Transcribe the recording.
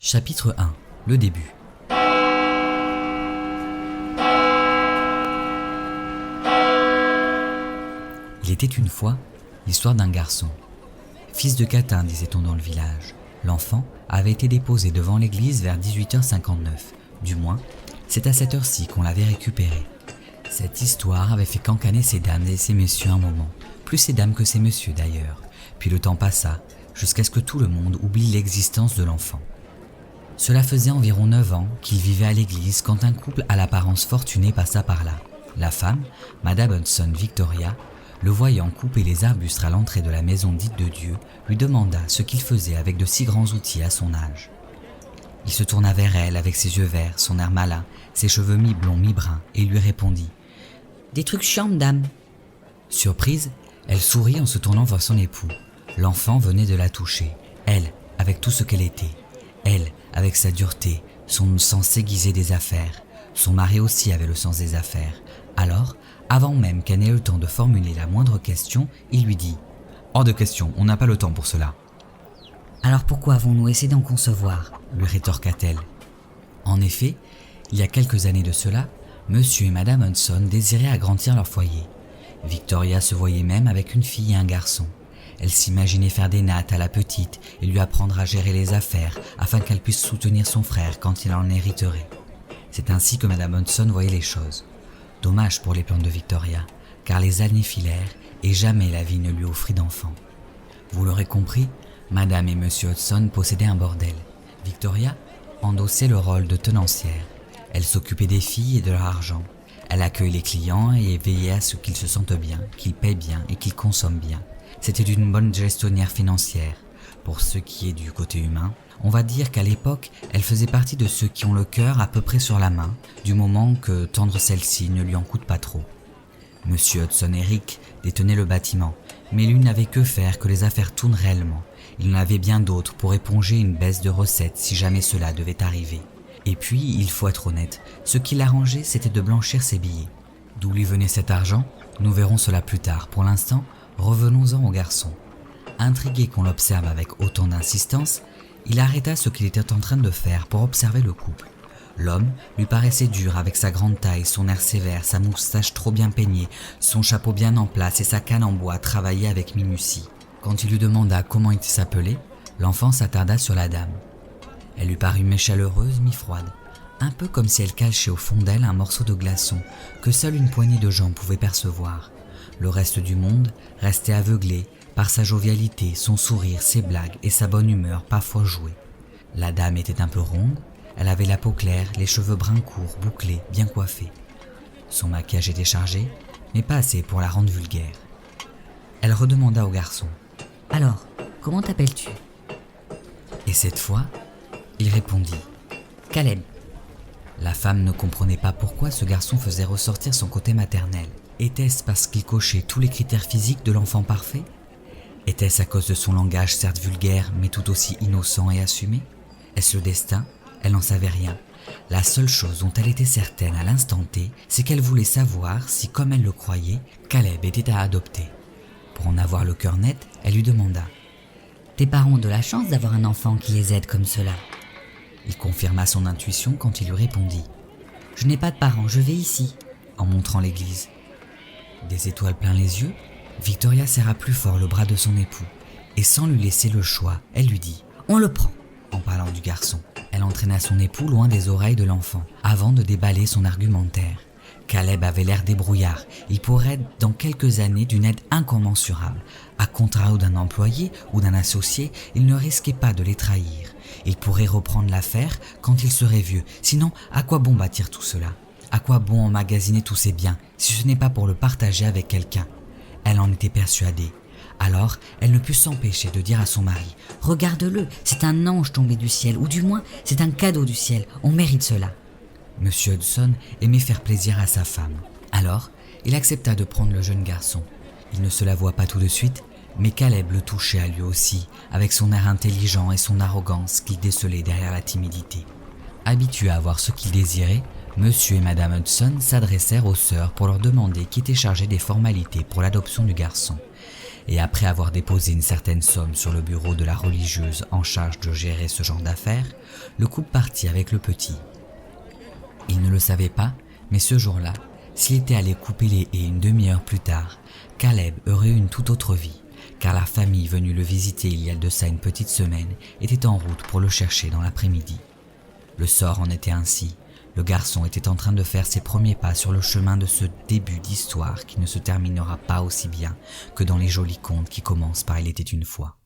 Chapitre 1. Le début. Il était une fois l'histoire d'un garçon. Fils de Catin, disait-on dans le village. L'enfant avait été déposé devant l'église vers 18h59. Du moins, c'est à cette heure-ci qu'on l'avait récupéré. Cette histoire avait fait cancaner ces dames et ces messieurs un moment. Plus ces dames que ces messieurs d'ailleurs. Puis le temps passa, jusqu'à ce que tout le monde oublie l'existence de l'enfant. Cela faisait environ 9 ans qu'il vivait à l'église quand un couple à l'apparence fortunée passa par là. La femme, Madame Hudson Victoria, le voyant couper les arbustes à l'entrée de la maison dite de Dieu, lui demanda ce qu'il faisait avec de si grands outils à son âge. Il se tourna vers elle avec ses yeux verts, son air malin, ses cheveux mi-blonds, mi-bruns, et lui répondit « Des trucs chiants, dame !» Surprise, elle sourit en se tournant vers son époux. L'enfant venait de la toucher, elle, avec tout ce qu'elle était. Elle, avec sa dureté, son sens aiguisé des affaires. Son mari aussi avait le sens des affaires. Alors, avant même qu'elle n'ait eu le temps de formuler la moindre question, il lui dit « Hors de question, on n'a pas le temps pour cela. »« Alors pourquoi avons-nous essayé d'en concevoir ?» lui rétorqua-t-elle. En effet, il y a quelques années de cela, Monsieur et Madame Hudson désiraient agrandir leur foyer. Victoria se voyait même avec une fille et un garçon. Elle s'imaginait faire des nattes à la petite et lui apprendre à gérer les affaires afin qu'elle puisse soutenir son frère quand il en hériterait. C'est ainsi que Madame Hudson voyait les choses. Dommage pour les plans de Victoria, car les années filèrent et jamais la vie ne lui offrit d'enfant. Vous l'aurez compris, Madame et Monsieur Hudson possédaient un bordel. Victoria endossait le rôle de tenancière. Elle s'occupait des filles et de leur argent. Elle accueillait les clients et veillait à ce qu'ils se sentent bien, qu'ils paient bien et qu'ils consomment bien. C'était une bonne gestionnaire financière. Pour ce qui est du côté humain, on va dire qu'à l'époque, elle faisait partie de ceux qui ont le cœur à peu près sur la main, du moment que tendre celle-ci ne lui en coûte pas trop. Monsieur Hudson et Rick détenaient le bâtiment, mais lui n'avait que faire que les affaires tournent réellement. Il en avait bien d'autres pour éponger une baisse de recettes si jamais cela devait arriver. Et puis, il faut être honnête, ce qui l'arrangeait, c'était de blanchir ses billets. D'où lui venait cet argent? Nous verrons cela plus tard. Pour l'instant, revenons-en au garçon. Intrigué qu'on l'observe avec autant d'insistance, il arrêta ce qu'il était en train de faire pour observer le couple. L'homme lui paraissait dur avec sa grande taille, son air sévère, sa moustache trop bien peignée, son chapeau bien en place et sa canne en bois travaillée avec minutie. Quand il lui demanda comment il s'appelait, l'enfant s'attarda sur la dame. Elle lui parut mi-chaleureuse, mi-froide, un peu comme si elle cachait au fond d'elle un morceau de glaçon que seule une poignée de gens pouvaient percevoir. Le reste du monde restait aveuglé par sa jovialité, son sourire, ses blagues et sa bonne humeur parfois jouée. La dame était un peu ronde, elle avait la peau claire, les cheveux bruns courts, bouclés, bien coiffés. Son maquillage était chargé, mais pas assez pour la rendre vulgaire. Elle redemanda au garçon « Alors, comment t'appelles-tu » Et cette fois, il répondit « Caleb ». La femme ne comprenait pas pourquoi ce garçon faisait ressortir son côté maternel. Était-ce parce qu'il cochait tous les critères physiques de l'enfant parfait? Était-ce à cause de son langage certes vulgaire mais tout aussi innocent et assumé? Est-ce le destin? Elle n'en savait rien. La seule chose dont elle était certaine à l'instant T, c'est qu'elle voulait savoir si, comme elle le croyait, Caleb était à adopter. Pour en avoir le cœur net, elle lui demanda « Tes parents ont de la chance d'avoir un enfant qui les aide comme cela ?» Il confirma son intuition quand il lui répondit « Je n'ai pas de parents, je vais ici » en montrant l'église. Des étoiles plein les yeux, Victoria serra plus fort le bras de son époux et sans lui laisser le choix, elle lui dit « On le prend !» En parlant du garçon, elle entraîna son époux loin des oreilles de l'enfant avant de déballer son argumentaire. Caleb avait l'air débrouillard, il pourrait être dans quelques années d'une aide incommensurable. À contrario d'un employé ou d'un associé, il ne risquait pas de les trahir. Il pourrait reprendre l'affaire quand il serait vieux, sinon à quoi bon bâtir tout cela? À quoi bon emmagasiner tous ces biens si ce n'est pas pour le partager avec quelqu'un? Elle en était persuadée. Alors, elle ne put s'empêcher de dire à son mari « Regarde-le, c'est un ange tombé du ciel, ou du moins, c'est un cadeau du ciel, on mérite cela. » Monsieur Hudson aimait faire plaisir à sa femme. Alors, il accepta de prendre le jeune garçon. Il ne se l'avoua pas tout de suite, mais Caleb le touchait à lui aussi, avec son air intelligent et son arrogance qu'il décelait derrière la timidité. Habitués à avoir ce qu'ils désiraient, Monsieur et Madame Hudson s'adressèrent aux sœurs pour leur demander qui était chargé des formalités pour l'adoption du garçon. et après avoir déposé une certaine somme sur le bureau de la religieuse en charge de gérer ce genre d'affaires, le couple partit avec le petit. Il ne le savait pas, mais ce jour-là, s'il était allé couper les haies une demi-heure plus tard, Caleb aurait eu une toute autre vie, car la famille venue le visiter il y a de ça une petite semaine était en route pour le chercher dans l'après-midi. Le sort en était ainsi. Le garçon était en train de faire ses premiers pas sur le chemin de ce début d'histoire qui ne se terminera pas aussi bien que dans les jolis contes qui commencent par « Il était une fois ».